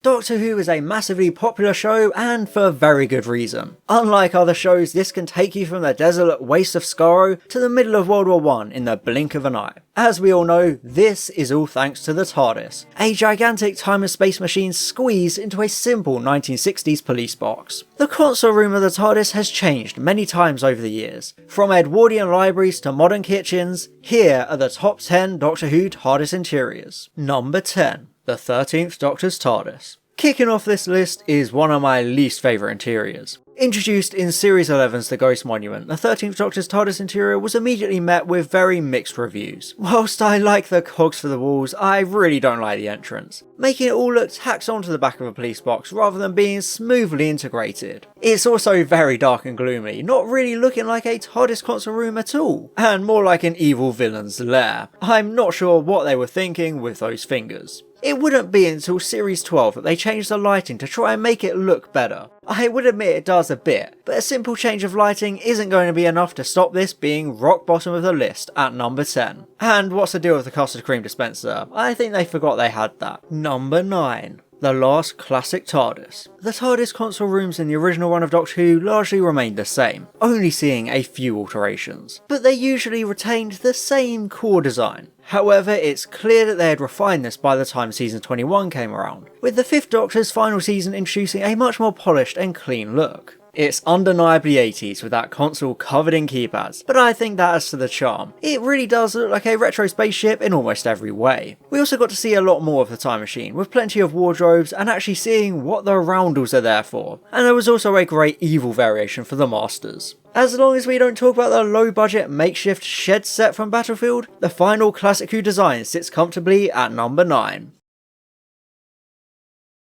Doctor Who is a massively popular show, and for very good reason. Unlike other shows, this can take you from the desolate waste of Skaro to the middle of World War I in the blink of an eye. As we all know, this is all thanks to the TARDIS, a gigantic time and space machine squeezed into a simple 1960s police box. The console room of the TARDIS has changed many times over the years. From Edwardian libraries to modern kitchens, here are the top 10 Doctor Who TARDIS interiors. Number 10. The 13th Doctor's TARDIS. Kicking off this list is one of my least favourite interiors. Introduced in Series 11's The Ghost Monument, the 13th Doctor's TARDIS interior was immediately met with very mixed reviews. Whilst I like the cogs for the walls, I really don't like the entrance, making it all look tacked onto the back of a police box rather than being smoothly integrated. It's also very dark and gloomy, not really looking like a TARDIS console room at all, and more like an evil villain's lair. I'm not sure what they were thinking with those fingers. It wouldn't be until Series 12 that they changed the lighting to try and make it look better. I would admit it does a bit, but a simple change of lighting isn't going to be enough to stop this being rock bottom of the list at number 10. And what's the deal with the custard cream dispenser? I think they forgot they had that. Number 9. The last classic TARDIS. The TARDIS console rooms in the original run of Doctor Who largely remained the same, only seeing a few alterations, but they usually retained the same core design. However, it's clear that they had refined this by the time season 21 came around, with the 5th Doctor's final season introducing a much more polished and clean look. It's undeniably 80s with that console covered in keypads, but I think that adds to the charm. It really does look like a retro spaceship in almost every way. We also got to see a lot more of the time machine, with plenty of wardrobes and actually seeing what the roundels are there for, and there was also a great evil variation for the Masters. As long as we don't talk about the low budget makeshift shed set from Battlefield, the final Classic Who design sits comfortably at number 9.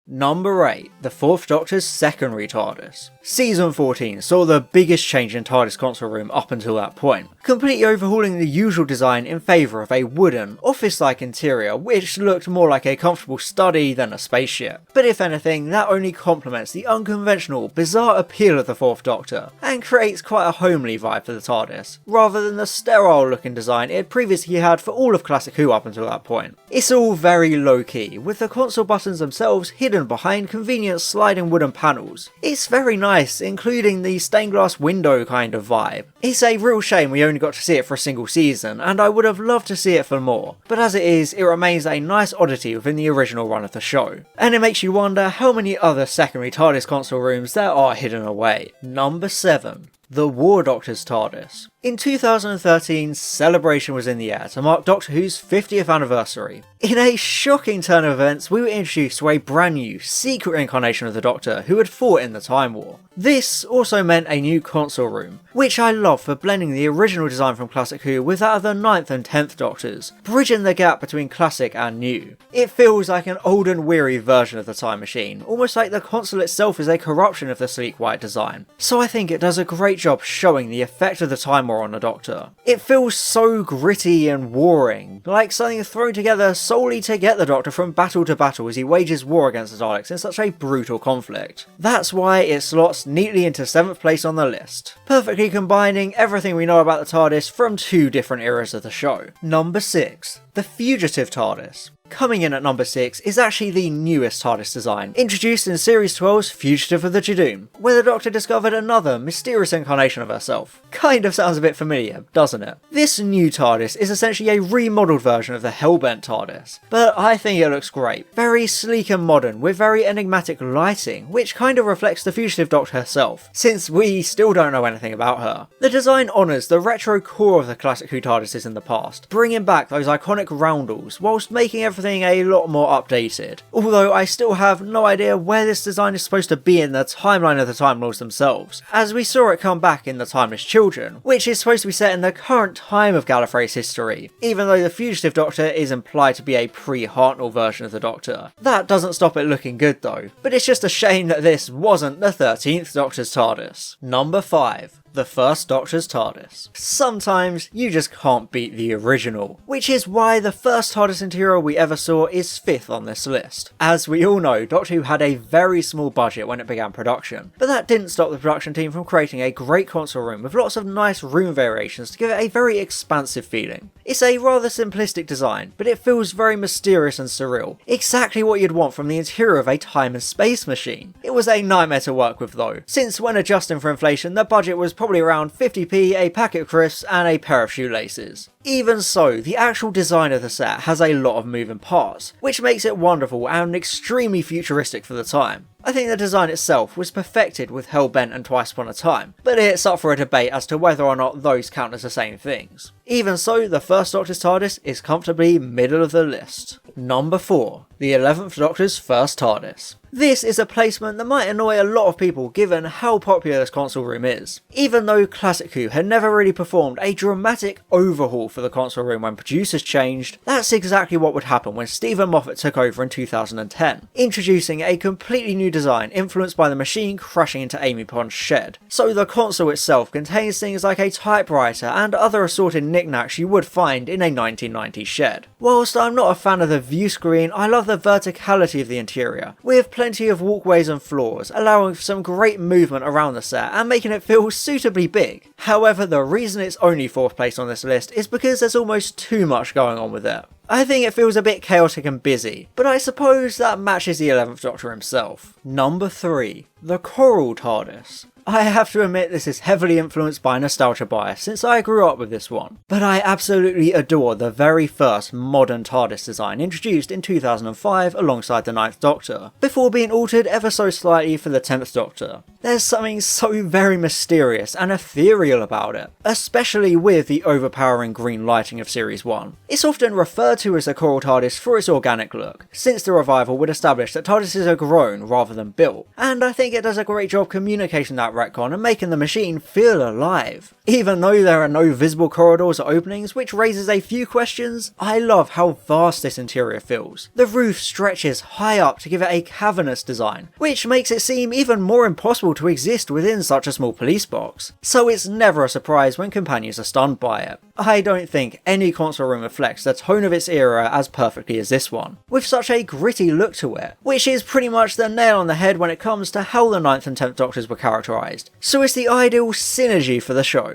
Number 8. The 4th Doctor's secondary TARDIS. Season 14 saw the biggest change in TARDIS console room up until that point, completely overhauling the usual design in favour of a wooden, office-like interior which looked more like a comfortable study than a spaceship. But if anything, that only complements the unconventional, bizarre appeal of the 4th Doctor, and creates quite a homely vibe for the TARDIS, rather than the sterile looking design it had previously had for all of Classic Who up until that point. It's all very low-key, with the console buttons themselves hidden behind convenient sliding wooden panels. It's very nice, including the stained glass window kind of vibe. It's a real shame we only got to see it for a single season, and I would have loved to see it for more, but as it is, it remains a nice oddity within the original run of the show. And it makes you wonder how many other secondary TARDIS console rooms there are hidden away. Number 7. The War Doctor's TARDIS. In 2013, Celebration was in the air to mark Doctor Who's 50th anniversary. In a shocking turn of events, we were introduced to a brand new, secret incarnation of the Doctor who had fought in the Time War. This also meant a new console room, which I love for blending the original design from Classic Who with that of the 9th and 10th Doctors, bridging the gap between classic and new. It feels like an old and weary version of the Time Machine, almost like the console itself is a corruption of the sleek white design. So I think it does a great job showing the effect of the Time War on the Doctor. It feels so gritty and warring, like something thrown together solely to get the Doctor from battle to battle as he wages war against the Daleks in such a brutal conflict. That's why it slots neatly into 7th place on the list, perfectly combining everything we know about the TARDIS from two different eras of the show. Number 6. The Fugitive TARDIS. Coming in at number 6 is actually the newest TARDIS design, introduced in Series 12's Fugitive of the Judoon, where the Doctor discovered another mysterious incarnation of herself. Kind of sounds a bit familiar, doesn't it? This new TARDIS is essentially a remodeled version of the Hellbent TARDIS, but I think it looks great. Very sleek and modern, with very enigmatic lighting, which kind of reflects the Fugitive Doctor herself, since we still don't know anything about her. The design honours the retro core of the Classic Who TARDISes in the past, bringing back those iconic roundels, whilst making everything a lot more updated. Although I still have no idea where this design is supposed to be in the timeline of the Time Lords themselves, as we saw it come back in The Timeless Children, which is supposed to be set in the current time of Gallifrey's history, even though the Fugitive Doctor is implied to be a pre-Hartnell version of the Doctor. That doesn't stop it looking good though, but it's just a shame that this wasn't the 13th Doctor's TARDIS. Number 5. The First Doctor's TARDIS. Sometimes you just can't beat the original, which is why the first TARDIS interior we ever saw is 5th on this list. As we all know, Doctor Who had a very small budget when it began production, but that didn't stop the production team from creating a great console room with lots of nice room variations to give it a very expansive feeling. It's a rather simplistic design, but it feels very mysterious and surreal, exactly what you'd want from the interior of a time and space machine. It was a nightmare to work with though, since when adjusting for inflation the budget was probably around 50p, a packet of crisps and a pair of shoelaces. Even so, the actual design of the set has a lot of moving parts, which makes it wonderful and extremely futuristic for the time. I think the design itself was perfected with Hellbent and Twice Upon a Time, but it's up for a debate as to whether or not those count as the same things. Even so, the First Doctor's TARDIS is comfortably middle of the list. Number 4. The 11th Doctor's First TARDIS. This is a placement that might annoy a lot of people given how popular this console room is. Even though Classic Who had never really performed a dramatic overhaul for the console room when producers changed, that's exactly what would happen when Stephen Moffat took over in 2010, introducing a completely new design influenced by the machine crashing into Amy Pond's shed. So the console itself contains things like a typewriter and other assorted knickknacks you would find in a 1990s shed. Whilst I'm not a fan of the view screen, I love the verticality of the interior, with plenty of walkways and floors, allowing for some great movement around the set and making it feel suitably big. However, the reason it's only 4th place on this list is because there's almost too much going on with it. I think it feels a bit chaotic and busy, but I suppose that matches the 11th Doctor himself. Number 3. The Coral TARDIS. I have to admit this is heavily influenced by nostalgia bias since I grew up with this one, but I absolutely adore the very first modern TARDIS design introduced in 2005 alongside the 9th Doctor, before being altered ever so slightly for the 10th Doctor. There's something so very mysterious and ethereal about it, especially with the overpowering green lighting of Series 1. It's often referred to as the Coral TARDIS for its organic look, since the revival would establish that TARDISes are grown rather than built, and I think it does a great job communicating that retcon and making the machine feel alive. Even though there are no visible corridors or openings, which raises a few questions, I love how vast this interior feels. The roof stretches high up to give it a cavernous design, which makes it seem even more impossible to exist within such a small police box. So it's never a surprise when companions are stunned by it. I don't think any console room reflects the tone of its era as perfectly as this one, with such a gritty look to it, which is pretty much the nail on the head when it comes to how the 9th and 10th Doctors were characterised, so it's the ideal synergy for the show.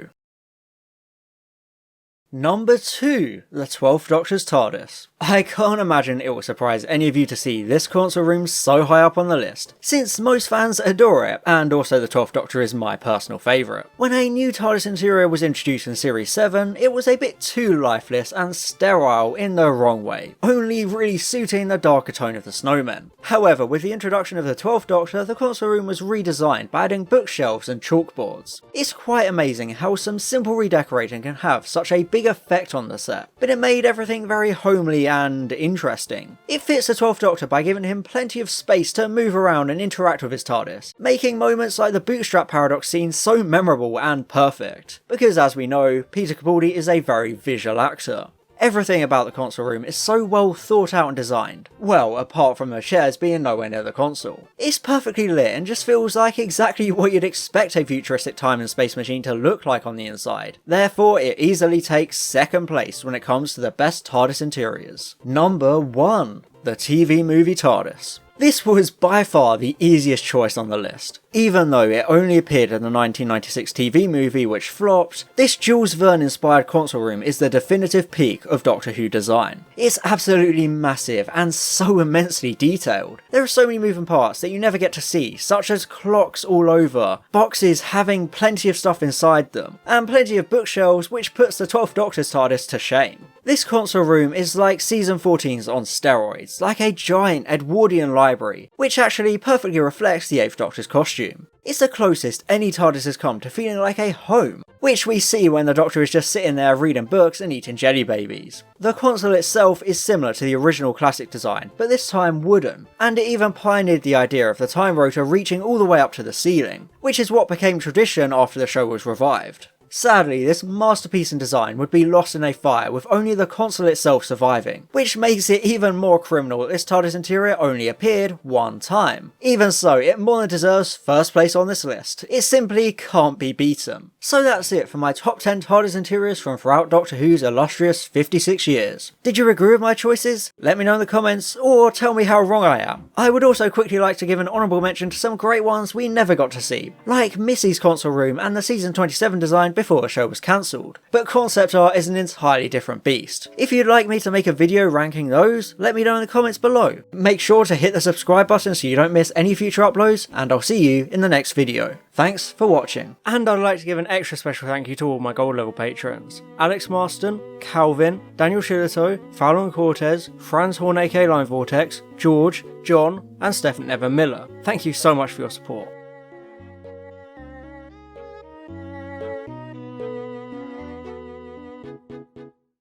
Number 2. The 12th Doctor's TARDIS. I can't imagine it will surprise any of you to see this console room so high up on the list, since most fans adore it, and also the 12th Doctor is my personal favourite. When a new TARDIS interior was introduced in Series 7, it was a bit too lifeless and sterile in the wrong way, only really suiting the darker tone of the snowmen. However, with the introduction of the 12th Doctor, the console room was redesigned by adding bookshelves and chalkboards. It's quite amazing how some simple redecorating can have such a big effect on the set, but it made everything very homely and interesting. It fits the 12th Doctor by giving him plenty of space to move around and interact with his TARDIS, making moments like the bootstrap paradox scene so memorable and perfect, because as we know, Peter Capaldi is a very visual actor. Everything about the console room is so well thought out and designed. Well, apart from the chairs being nowhere near the console. It's perfectly lit and just feels like exactly what you'd expect a futuristic time and space machine to look like on the inside. Therefore, it easily takes 2nd place when it comes to the best TARDIS interiors. Number 1. The TV movie TARDIS. This was by far the easiest choice on the list. Even though it only appeared in the 1996 TV movie which flopped, this Jules Verne inspired console room is the definitive peak of Doctor Who design. It's absolutely massive and so immensely detailed. There are so many moving parts that you never get to see, such as clocks all over, boxes having plenty of stuff inside them, and plenty of bookshelves, which puts the 12th Doctor's TARDIS to shame. This console room is like season 14's on steroids, like a giant Edwardian library, which actually perfectly reflects the 8th Doctor's costume. It's the closest any TARDIS has come to feeling like a home, which we see when the Doctor is just sitting there reading books and eating jelly babies. The console itself is similar to the original classic design, but this time wooden, and it even pioneered the idea of the time rotor reaching all the way up to the ceiling, which is what became tradition after the show was revived. Sadly, this masterpiece in design would be lost in a fire with only the console itself surviving, which makes it even more criminal that this TARDIS interior only appeared one time. Even so, it more than deserves first place on this list. It simply can't be beaten. So that's it for my top 10 TARDIS interiors from throughout Doctor Who's illustrious 56 years. Did you agree with my choices? Let me know in the comments, or tell me how wrong I am. I would also quickly like to give an honourable mention to some great ones we never got to see, like Missy's console room and the season 27 design before the show was cancelled. But concept art is an entirely different beast. If you'd like me to make a video ranking those, let me know in the comments below. Make sure to hit the subscribe button so you don't miss any future uploads, and I'll see you in the next video. Thanks for watching. And I'd like to give an extra special thank you to all my gold level patrons: Alex Marston, Calvin, Daniel Shillito, Fallon Cortez, Franz Horn aka Line Vortex, George, John, and Stephen Evan Miller. Thank you so much for your support.